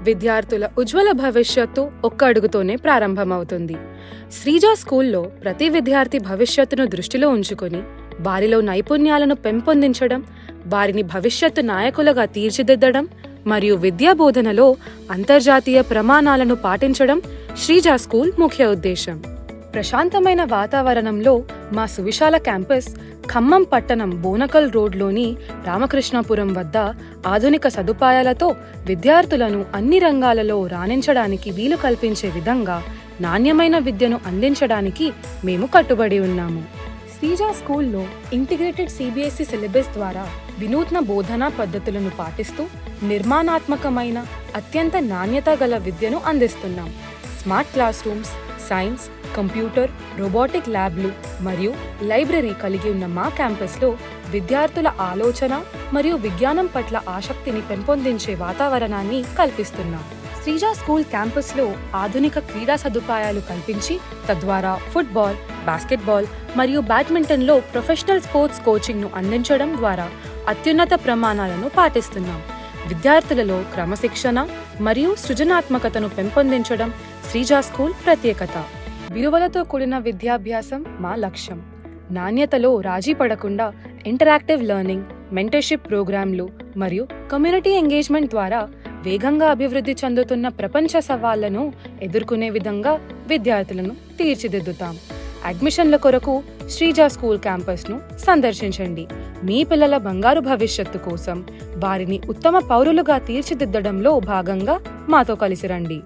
విద్యార్థుల ఉజ్వల భవిష్యత్తు ఒక్క అడుగుతోనే ప్రారంభమవుతుంది. శ్రీజ స్కూల్లో ప్రతి విద్యార్థి భవిష్యత్తును దృష్టిలో ఉంచుకొని వారిలో నైపుణ్యాలను పెంపొందించడం, వారిని భవిష్యత్తు నాయకులుగా తీర్చిదిద్దడం మరియు విద్యా బోధనలో అంతర్జాతీయ ప్రమాణాలను పాటించడం శ్రీజ స్కూల్ ముఖ్య ఉద్దేశం. ప్రశాంతమైన వాతావరణంలో మా సువిశాల క్యాంపస్ ఖమ్మం పట్టణం బోనకల్ రోడ్లోని రామకృష్ణాపురం వద్ద ఆధునిక సదుపాయాలతో విద్యార్థులను అన్ని రంగాలలో రాణించడానికి వీలు కల్పించే విధంగా నాణ్యమైన విద్యను అందించడానికి మేము కట్టుబడి ఉన్నాము. శ్రీజ స్కూల్లో ఇంటిగ్రేటెడ్ సిబిఎస్ఈ సిలబస్ ద్వారా వినూత్న బోధనా పద్ధతులను పాటిస్తూ నిర్మాణాత్మకమైన అత్యంత నాణ్యత గల విద్యను అందిస్తున్నాం. Smart class rooms, science, computer, robotic ల్యాబ్లు మరియు లైబ్రరీ కలిగి ఉన్న మా క్యాంపస్లో విద్యార్థుల ఆలోచన మరియు విజ్ఞానం పట్ల ఆసక్తిని పెంపొందించే వాతావరణాన్ని కల్పిస్తున్నాం. శ్రీజ స్కూల్ క్యాంపస్లో ఆధునిక క్రీడా సదుపాయాలు కల్పించి తద్వారా ఫుట్బాల్, బాస్కెట్బాల్ మరియు బ్యాడ్మింటన్లో ప్రొఫెషనల్ స్పోర్ట్స్ కోచింగ్ను అందించడం ద్వారా అత్యున్నత ప్రమాణాలను పాటిస్తున్నాం. విద్యార్థులలో క్రమశిక్షణ మరియు సృజనాత్మకతను పెంపొందించడం శ్రీజ స్కూల్ ప్రత్యేకత. విలువలతో కూడిన విద్యాభ్యాసం మా లక్ష్యం. నాణ్యతలో రాజీ పడకుండా ఇంటరాక్టివ్ లెర్నింగ్, మెంటర్షిప్ ప్రోగ్రాంలు మరియు కమ్యూనిటీ ఎంగేజ్మెంట్ ద్వారా వేగంగా అభివృద్ధి చెందుతున్న ప్రపంచ సవాళ్లను ఎదుర్కొనే విధంగా విద్యార్థులను తీర్చిదిద్దుతాం. అడ్మిషన్ల కొరకు శ్రీజ స్కూల్ క్యాంపస్ను సందర్శించండి. మీ పిల్లల బంగారు భవిష్యత్తు కోసం వారిని ఉత్తమ పౌరులుగా తీర్చిదిద్దడంలో భాగంగా మాతో కలిసి రండి.